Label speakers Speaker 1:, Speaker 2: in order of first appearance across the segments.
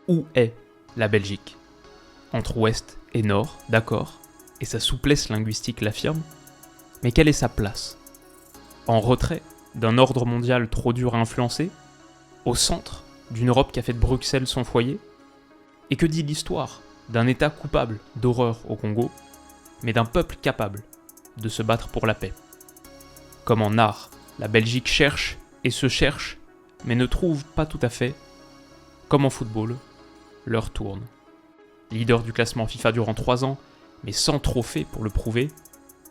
Speaker 1: Où est la Belgique? Entre ouest et nord, d'accord, et sa souplesse linguistique l'affirme, mais quelle est sa place? En retrait d'un ordre mondial trop dur à influencer? Au centre d'une Europe qui a fait de Bruxelles son foyer? Et que dit l'histoire d'un État coupable d'horreur au Congo, mais d'un peuple capable de se battre pour la paix? Comme en art, la Belgique cherche et se cherche, mais ne trouve pas tout à fait. Comme en football, l'heure tourne. Leader du classement FIFA durant 3 ans, mais sans trophée pour le prouver,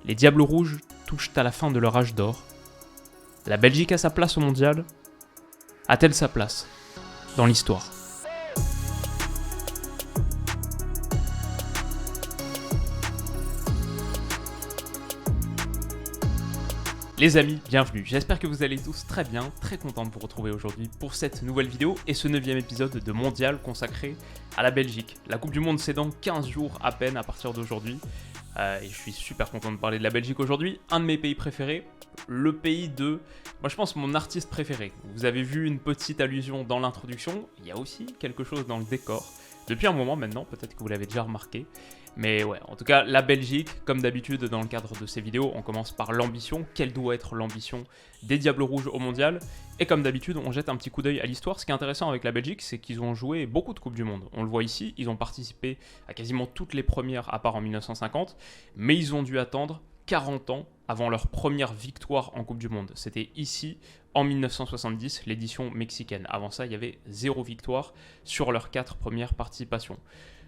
Speaker 1: les Diables Rouges touchent à la fin de leur âge d'or. La Belgique a sa place au mondial? A-t-elle sa place dans l'histoire? Les amis, bienvenue, j'espère que vous allez tous très bien, très content de vous retrouver aujourd'hui pour cette nouvelle vidéo et ce 9e épisode de Mondial consacré à la Belgique. La Coupe du Monde c'est dans 15 jours à peine à partir d'aujourd'hui et je suis super content de parler de la Belgique aujourd'hui, un de mes pays préférés, le pays de, moi je pense mon artiste préféré. Vous avez vu une petite allusion dans l'introduction, il y a aussi quelque chose dans le décor, depuis un moment maintenant, peut-être que vous l'avez déjà remarqué. Mais ouais, en tout cas, la Belgique, comme d'habitude dans le cadre de ces vidéos, on commence par l'ambition. Quelle doit être l'ambition des Diables Rouges au Mondial? Et comme d'habitude, on jette un petit coup d'œil à l'histoire. Ce qui est intéressant avec la Belgique, c'est qu'ils ont joué beaucoup de Coupes du Monde. On le voit ici, ils ont participé à quasiment toutes les premières, à part en 1950. Mais ils ont dû attendre 40 ans avant leur première victoire en Coupe du Monde. C'était ici, en 1970, l'édition mexicaine. Avant ça, il y avait 0 victoire sur leurs 4 premières participations.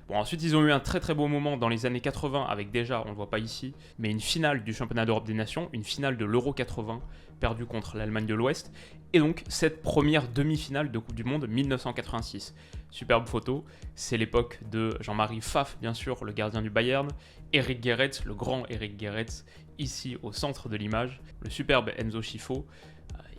Speaker 1: Bon, ensuite, ils ont eu un très très beau moment dans les années 80 avec déjà, on ne le voit pas ici, mais une finale du championnat d'Europe des Nations, une finale de l'Euro 80 perdue contre l'Allemagne de l'Ouest, et donc cette première demi-finale de Coupe du Monde 1986. Superbe photo, c'est l'époque de Jean-Marie Pfaff, bien sûr, le gardien du Bayern, Eric Gerrits, le grand Eric Gerrits, ici au centre de l'image, le superbe Enzo Scifo,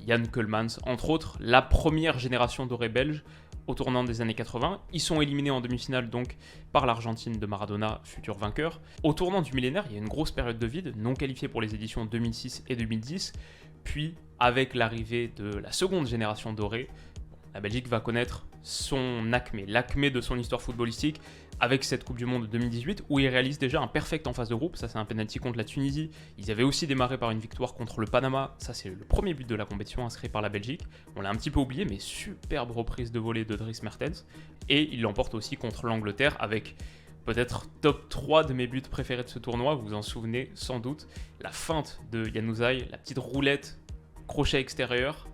Speaker 1: Jan Koolmans, entre autres, la première génération dorée belge, au tournant des années 80. Ils sont éliminés en demi-finale donc par l'Argentine de Maradona, futur vainqueur. Au tournant du millénaire, il y a une grosse période de vide, non qualifiée pour les éditions 2006 et 2010. Puis, avec l'arrivée de la seconde génération dorée, la Belgique va connaître son acmé, l'acmé de son histoire footballistique, avec cette Coupe du Monde 2018 où ils réalisent déjà un perfect en phase de groupe. Ça c'est un penalty contre la Tunisie. Ils avaient aussi démarré par une victoire contre le Panama. Ça c'est le premier but de la compétition inscrit par la Belgique. On l'a un petit peu oublié, mais superbe reprise de volée de Dries Mertens. Et ils l'emportent aussi contre l'Angleterre avec peut-être top 3 de mes buts préférés de ce tournoi. Vous vous en souvenez sans doute. La feinte de Januzaj, la petite roulette crochet extérieur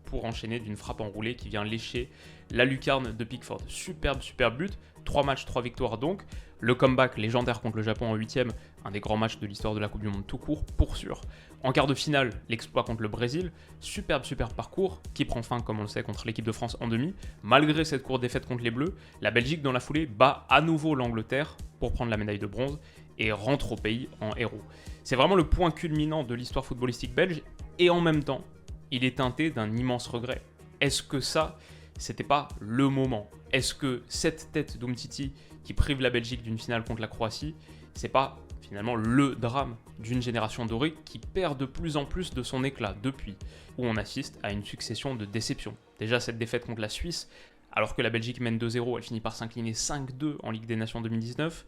Speaker 1: pour enchaîner d'une frappe enroulée qui vient lécher la lucarne de Pickford. Superbe but. 3 matchs, 3 victoires donc. Le comeback légendaire contre le Japon en 8e, un des grands matchs de l'histoire de la Coupe du Monde tout court, pour sûr. En quart de finale, l'exploit contre le Brésil. Superbe parcours qui prend fin, comme on le sait, contre l'équipe de France en demi. Malgré cette courte défaite contre les Bleus, la Belgique, dans la foulée, bat à nouveau l'Angleterre pour prendre la médaille de bronze et rentre au pays en héros. C'est vraiment le point culminant de l'histoire footballistique belge et en même temps, il est teinté d'un immense regret. Est-ce que ça, c'était pas le moment? Est-ce que cette tête d'Umtiti qui prive la Belgique d'une finale contre la Croatie, c'est pas finalement le drame d'une génération dorée qui perd de plus en plus de son éclat depuis, où on assiste à une succession de déceptions? Déjà cette défaite contre la Suisse, alors que la Belgique mène 2-0, elle finit par s'incliner 5-2 en Ligue des Nations 2019,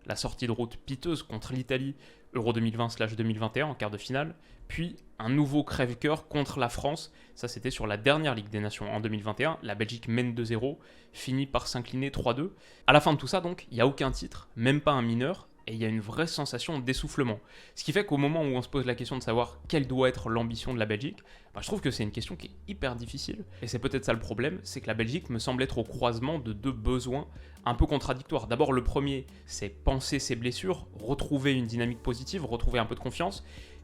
Speaker 1: la sortie de route piteuse contre l'Italie, Euro 2020/2021 en quart de finale, puis un nouveau crève-cœur contre la France, ça c'était sur la dernière Ligue des Nations en 2021, la Belgique mène 2-0, finit par s'incliner 3-2. À la fin de tout ça donc, il n'y a aucun titre, même pas un mineur, et il y a une vraie sensation d'essoufflement. Ce qui fait qu'au moment où on se pose la question de savoir quelle doit être l'ambition de la Belgique, je trouve que c'est une question qui est hyper difficile. Et c'est peut-être ça le problème, c'est que la Belgique me semble être au croisement de 2 besoins un peu contradictoires. D'abord le premier, c'est penser ses blessures, retrouver une dynamique positive, retrouver un peu de confiance.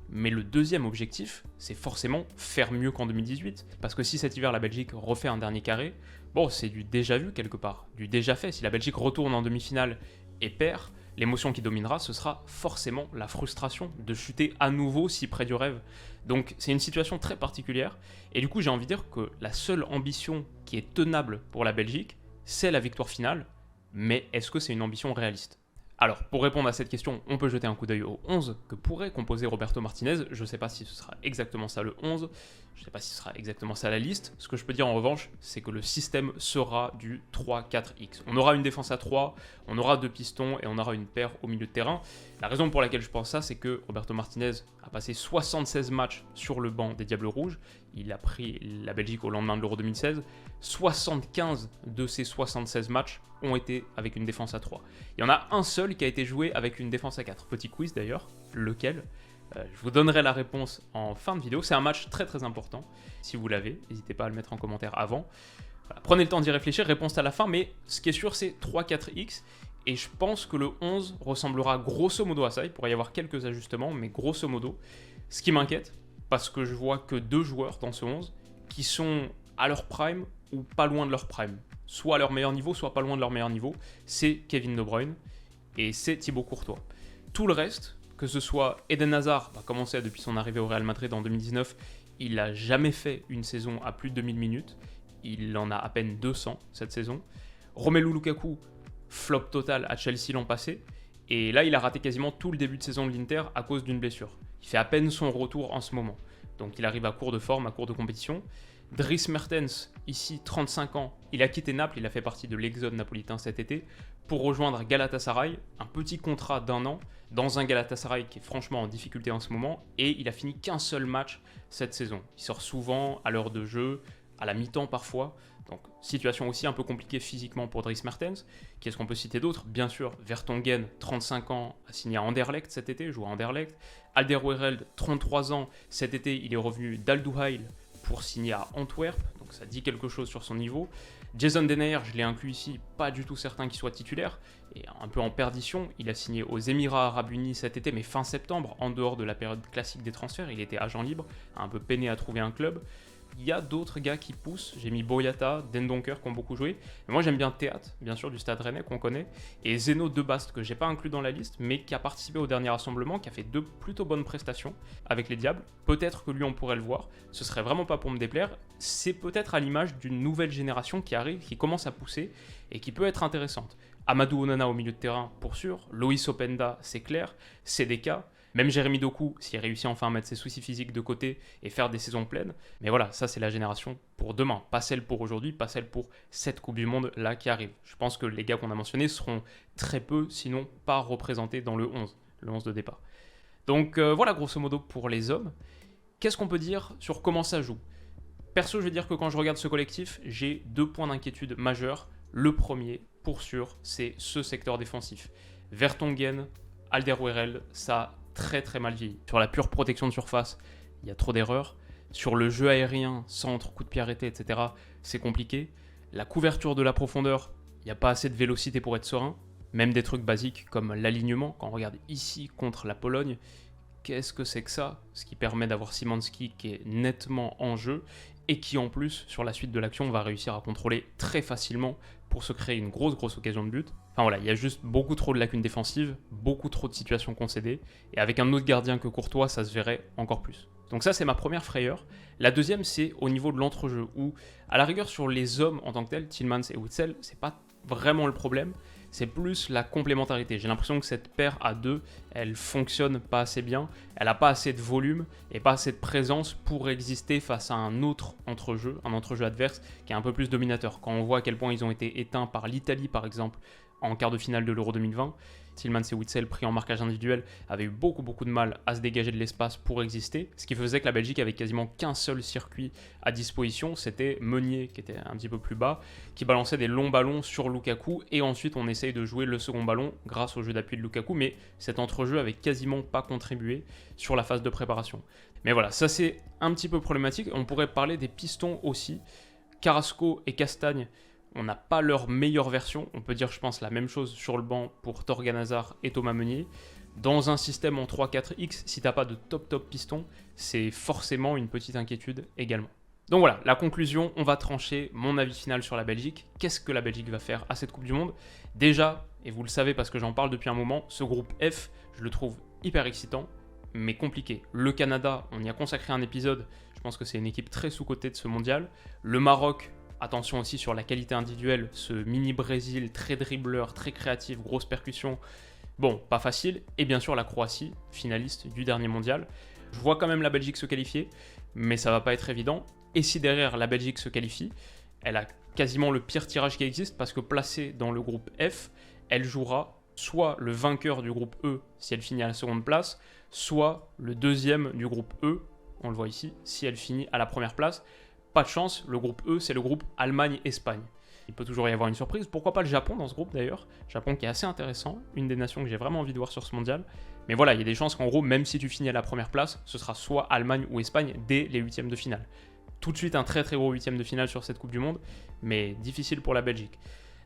Speaker 1: Mais le deuxième objectif, c'est forcément faire mieux qu'en 2018. Parce que si cet hiver la Belgique refait un dernier carré, bon c'est du déjà vu quelque part, du déjà fait. Si la Belgique retourne en demi-finale et perd, l'émotion qui dominera, ce sera forcément la frustration de chuter à nouveau si près du rêve. Donc c'est une situation très particulière, et du coup j'ai envie de dire que la seule ambition qui est tenable pour la Belgique, c'est la victoire finale, mais est-ce que c'est une ambition réaliste? Alors, pour répondre à cette question, on peut jeter un coup d'œil au 11 que pourrait composer Roberto Martinez. Je ne sais pas si ce sera exactement ça le 11, je ne sais pas si ce sera exactement ça la liste. Ce que je peux dire en revanche, c'est que le système sera du 3-4X. On aura une défense à 3, on aura 2 pistons et on aura une paire au milieu de terrain. La raison pour laquelle je pense ça, c'est que Roberto Martinez a passé 76 matchs sur le banc des Diables Rouges. Il a pris la Belgique au lendemain de l'Euro 2016. 75 de ces 76 matchs ont été avec une défense à 3. Il y en a un seul qui a été joué avec une défense à 4. Petit quiz d'ailleurs, lequel je vous donnerai la réponse en fin de vidéo. C'est un match très très important. Si vous l'avez, n'hésitez pas à le mettre en commentaire avant. Voilà, prenez le temps d'y réfléchir, réponse à la fin, mais ce qui est sûr c'est 3-4X. Et je pense que le 11 ressemblera grosso modo à ça. Il pourrait y avoir quelques ajustements, mais grosso modo. Ce qui m'inquiète, parce que je vois que 2 joueurs dans ce 11 qui sont à leur prime ou pas loin de leur prime. Soit à leur meilleur niveau, soit pas loin de leur meilleur niveau. C'est Kevin De Bruyne et c'est Thibaut Courtois. Tout le reste, que ce soit Eden Hazard, a commencé depuis son arrivée au Real Madrid en 2019, il n'a jamais fait une saison à plus de 2000 minutes. Il en a à peine 200 cette saison. Romelu Lukaku, flop total à Chelsea l'an passé. Et là, il a raté quasiment tout le début de saison de l'Inter à cause d'une blessure. Il fait à peine son retour en ce moment. Donc il arrive à court de forme, à court de compétition. Dries Mertens, ici 35 ans, il a quitté Naples, il a fait partie de l'exode napolitain cet été, pour rejoindre Galatasaray, un petit contrat d'1 an, dans un Galatasaray qui est franchement en difficulté en ce moment, et il a fini qu'un seul match cette saison. Il sort souvent à l'heure de jeu, à la mi-temps parfois, donc situation aussi un peu compliquée physiquement pour Dries Mertens. Qu'est-ce qu'on peut citer d'autre? Bien sûr, Vertonghen, 35 ans, a signé à Anderlecht cet été, joue à Anderlecht. Alderweireld, 33 ans, cet été il est revenu d'Al-Duhail pour signer à Antwerp, donc ça dit quelque chose sur son niveau. Jason Denayer, je l'ai inclus ici, pas du tout certain qu'il soit titulaire, et un peu en perdition, il a signé aux Émirats Arabes Unis cet été, mais fin septembre, en dehors de la période classique des transferts, il était agent libre, a un peu peiné à trouver un club. Il y a d'autres gars qui poussent, j'ai mis Boyata, Dendoncker qui ont beaucoup joué, mais moi j'aime bien Théat, bien sûr du Stade Rennais qu'on connaît, et Zeno De Bast que j'ai pas inclus dans la liste, mais qui a participé au dernier rassemblement, qui a fait 2 plutôt bonnes prestations avec les Diables. Peut-être que lui on pourrait le voir, ce serait vraiment pas pour me déplaire, c'est peut-être à l'image d'une nouvelle génération qui arrive, qui commence à pousser, et qui peut être intéressante. Amadou Onana au milieu de terrain pour sûr, Loïs Openda c'est clair, CDK, même Jérémy Doku, s'il réussit enfin à mettre ses soucis physiques de côté et faire des saisons pleines. Mais voilà, ça c'est la génération pour demain. Pas celle pour aujourd'hui, pas celle pour cette Coupe du Monde là qui arrive. Je pense que les gars qu'on a mentionnés seront très peu, sinon pas représentés dans le 11 de départ. Donc voilà grosso modo pour les hommes. Qu'est-ce qu'on peut dire sur comment ça joue? Perso, je vais dire que quand je regarde ce collectif, j'ai 2 points d'inquiétude majeurs. Le premier, pour sûr, c'est ce secteur défensif. Vertonghen, Alderweireld, ça très très mal vieilli. Sur la pure protection de surface, il y a trop d'erreurs. Sur le jeu aérien, centre, coup de pied arrêté, etc., c'est compliqué. La couverture de la profondeur, il n'y a pas assez de vélocité pour être serein. Même des trucs basiques comme l'alignement, quand on regarde ici contre la Pologne, qu'est-ce que c'est que ça? Ce qui permet d'avoir Szymanski qui est nettement en jeu et qui en plus, sur la suite de l'action, va réussir à contrôler très facilement pour se créer une grosse occasion de but. Enfin voilà, il y a juste beaucoup trop de lacunes défensives, beaucoup trop de situations concédées, et avec un autre gardien que Courtois, ça se verrait encore plus. Donc ça, c'est ma première frayeur. La deuxième, c'est au niveau de l'entrejeu, où, à la rigueur, sur les hommes en tant que tels, Tielemans et Witsel, c'est pas vraiment le problème, c'est plus la complémentarité. J'ai l'impression que cette paire à 2, elle fonctionne pas assez bien, elle n'a pas assez de volume et pas assez de présence pour exister face à un autre entrejeu, un entrejeu adverse qui est un peu plus dominateur. Quand on voit à quel point ils ont été éteints par l'Italie, par exemple, en quart de finale de l'Euro 2020, Tielemans et Witsel, pris en marquage individuel, avaient eu beaucoup de mal à se dégager de l'espace pour exister, ce qui faisait que la Belgique avait quasiment qu'un seul circuit à disposition, c'était Meunier, qui était un petit peu plus bas, qui balançait des longs ballons sur Lukaku, et ensuite on essaye de jouer le second ballon grâce au jeu d'appui de Lukaku, mais cet entrejeu avait quasiment pas contribué sur la phase de préparation. Mais voilà, ça c'est un petit peu problématique. On pourrait parler des pistons aussi. Carrasco et Castagne, on n'a pas leur meilleure version. On peut dire, je pense, la même chose sur le banc pour Thorgan Hazard et Thomas Meunier. Dans un système en 3-4X, si tu n'as pas de top piston, c'est forcément une petite inquiétude également. Donc voilà, la conclusion, on va trancher mon avis final sur la Belgique. Qu'est-ce que la Belgique va faire à cette Coupe du Monde? Déjà, et vous le savez parce que j'en parle depuis un moment, ce groupe F, je le trouve hyper excitant, mais compliqué. Le Canada, on y a consacré un épisode, je pense que c'est une équipe très sous-cotée de ce mondial. Le Maroc, attention aussi sur la qualité individuelle, ce mini-Brésil très dribbleur, très créatif, grosse percussion. Bon, pas facile, et bien sûr la Croatie, finaliste du dernier mondial. Je vois quand même la Belgique se qualifier, mais ça va pas être évident. Et si derrière la Belgique se qualifie, elle a quasiment le pire tirage qui existe, parce que placée dans le groupe F, elle jouera soit le vainqueur du groupe E si elle finit à la seconde place, soit le deuxième du groupe E, on le voit ici, si elle finit à la première place. Pas de chance, le groupe E, c'est le groupe Allemagne-Espagne. Il peut toujours y avoir une surprise. Pourquoi pas le Japon dans ce groupe d'ailleurs? Japon qui est assez intéressant, une des nations que j'ai vraiment envie de voir sur ce mondial. Mais voilà, il y a des chances qu'en gros, même si tu finis à la première place, ce sera soit Allemagne ou Espagne dès les huitièmes de finale. Tout de suite un très très gros huitième de finale sur cette Coupe du Monde, mais difficile pour la Belgique.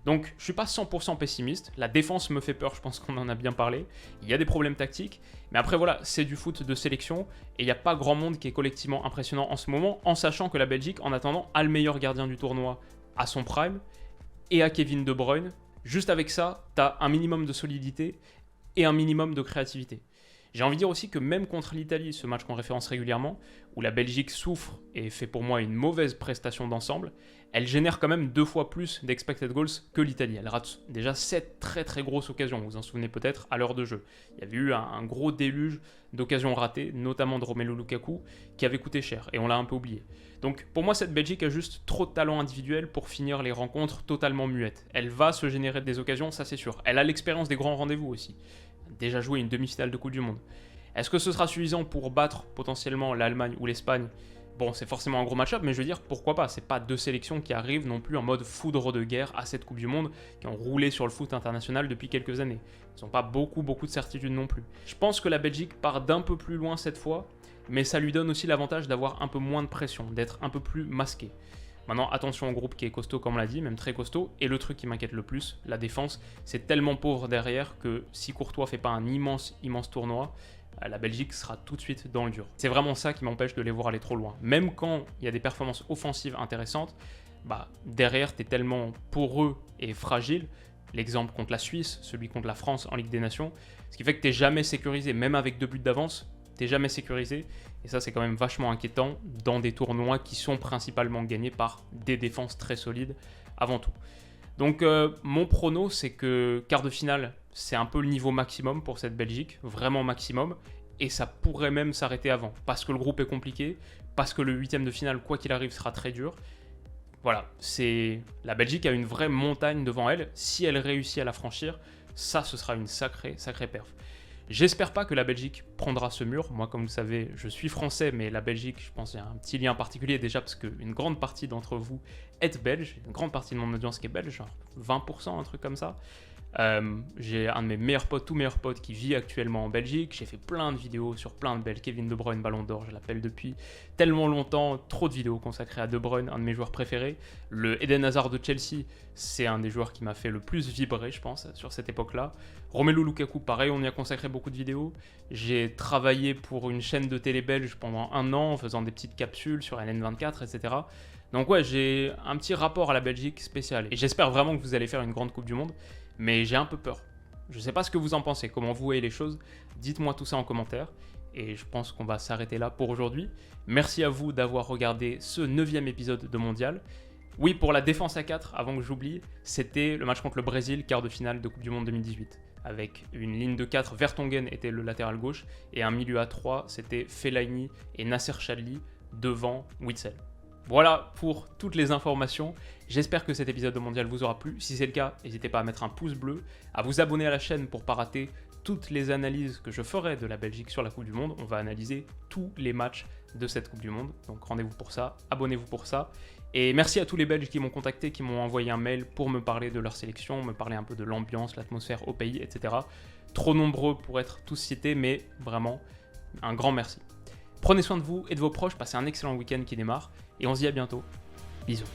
Speaker 1: Donc je suis pas 100% pessimiste, la défense me fait peur, je pense qu'on en a bien parlé, il y a des problèmes tactiques, mais après voilà, c'est du foot de sélection, et il n'y a pas grand monde qui est collectivement impressionnant en ce moment, en sachant que la Belgique, en attendant, a le meilleur gardien du tournoi à son prime, et à Kevin De Bruyne. Juste avec ça, tu as un minimum de solidité et un minimum de créativité. J'ai envie de dire aussi que même contre l'Italie, ce match qu'on référence régulièrement, où la Belgique souffre et fait pour moi une mauvaise prestation d'ensemble, elle génère quand même 2 fois plus d'expected goals que l'Italie. Elle rate déjà 7 très très grosses occasions, vous vous en souvenez peut-être, à l'heure de jeu. Il y avait eu un gros déluge d'occasions ratées, notamment de Romelu Lukaku, qui avait coûté cher, et on l'a un peu oublié. Donc pour moi, cette Belgique a juste trop de talent individuel pour finir les rencontres totalement muettes. Elle va se générer des occasions, ça c'est sûr. Elle a l'expérience des grands rendez-vous aussi. Déjà joué une demi-finale de Coupe du Monde. Est-ce que ce sera suffisant pour battre potentiellement l'Allemagne ou l'Espagne? Bon, c'est forcément un gros match-up, mais je veux dire, pourquoi pas? C'est pas deux sélections qui arrivent non plus en mode foudre de guerre à cette Coupe du Monde, qui ont roulé sur le foot international depuis quelques années. Ils n'ont pas beaucoup de certitude non plus. Je pense que la Belgique part d'un peu plus loin cette fois, mais ça lui donne aussi l'avantage d'avoir un peu moins de pression, d'être un peu plus masqué. Maintenant, attention au groupe qui est costaud, comme on l'a dit, même très costaud. Et le truc qui m'inquiète le plus, la défense, c'est tellement pauvre derrière que si Courtois fait pas un immense tournoi, la Belgique sera tout de suite dans le dur. C'est vraiment ça qui m'empêche de les voir aller trop loin. Même quand il y a des performances offensives intéressantes, derrière, tu es tellement poreux et fragile. L'exemple contre la Suisse, celui contre la France en Ligue des Nations, ce qui fait que tu n'es jamais sécurisé, même avec 2 buts d'avance. T'es jamais sécurisé, et ça c'est quand même vachement inquiétant dans des tournois qui sont principalement gagnés par des défenses très solides avant tout. Donc mon prono, c'est que quart de finale, c'est un peu le niveau maximum pour cette Belgique, vraiment maximum, et ça pourrait même s'arrêter avant, parce que le groupe est compliqué, parce que le huitième de finale, quoi qu'il arrive, sera très dur. Voilà, la Belgique a une vraie montagne devant elle. Si elle réussit à la franchir, ça ce sera une sacrée perf. J'espère pas que la Belgique prendra ce mur. Moi, comme vous le savez, je suis français, mais la Belgique, je pense qu'il y a un petit lien particulier déjà parce qu'une grande partie d'entre vous êtes belge, une grande partie de mon audience qui est belge, genre 20%, un truc comme ça. J'ai un de mes meilleurs potes, tout meilleurs potes, qui vit actuellement en Belgique. J'ai fait plein de vidéos sur plein de belles. Kevin De Bruyne, Ballon d'Or, je l'appelle depuis tellement longtemps. Trop de vidéos consacrées à De Bruyne, un de mes joueurs préférés. Le Eden Hazard de Chelsea, c'est un des joueurs qui m'a fait le plus vibrer, je pense, sur cette époque-là. Romelu Lukaku, pareil, on y a consacré beaucoup de vidéos. J'ai travaillé pour une chaîne de télé belge pendant 1 an, en faisant des petites capsules sur LN24, etc. Donc ouais, j'ai un petit rapport à la Belgique spécial. Et j'espère vraiment que vous allez faire une grande Coupe du Monde. Mais j'ai un peu peur. Je ne sais pas ce que vous en pensez, comment vous voyez les choses. Dites-moi tout ça en commentaire. Et je pense qu'on va s'arrêter là pour aujourd'hui. Merci à vous d'avoir regardé ce 9e épisode de Mondial. Oui, pour la défense à 4, avant que j'oublie, c'était le match contre le Brésil, quart de finale de Coupe du Monde 2018. Avec une ligne de 4, Vertonghen était le latéral gauche, et un milieu à 3, c'était Fellaini et Nasser Chadli devant Witsel. Voilà pour toutes les informations. J'espère que cet épisode de Mondial vous aura plu. Si c'est le cas, n'hésitez pas à mettre un pouce bleu, à vous abonner à la chaîne pour ne pas rater toutes les analyses que je ferai de la Belgique sur la Coupe du Monde. On va analyser tous les matchs de cette Coupe du Monde. Donc rendez-vous pour ça, abonnez-vous pour ça. Et merci à tous les Belges qui m'ont contacté, qui m'ont envoyé un mail pour me parler de leur sélection, me parler un peu de l'ambiance, l'atmosphère au pays, etc. Trop nombreux pour être tous cités, mais vraiment un grand merci. Prenez soin de vous et de vos proches, passez un excellent week-end qui démarre, et on se dit à bientôt. Bisous.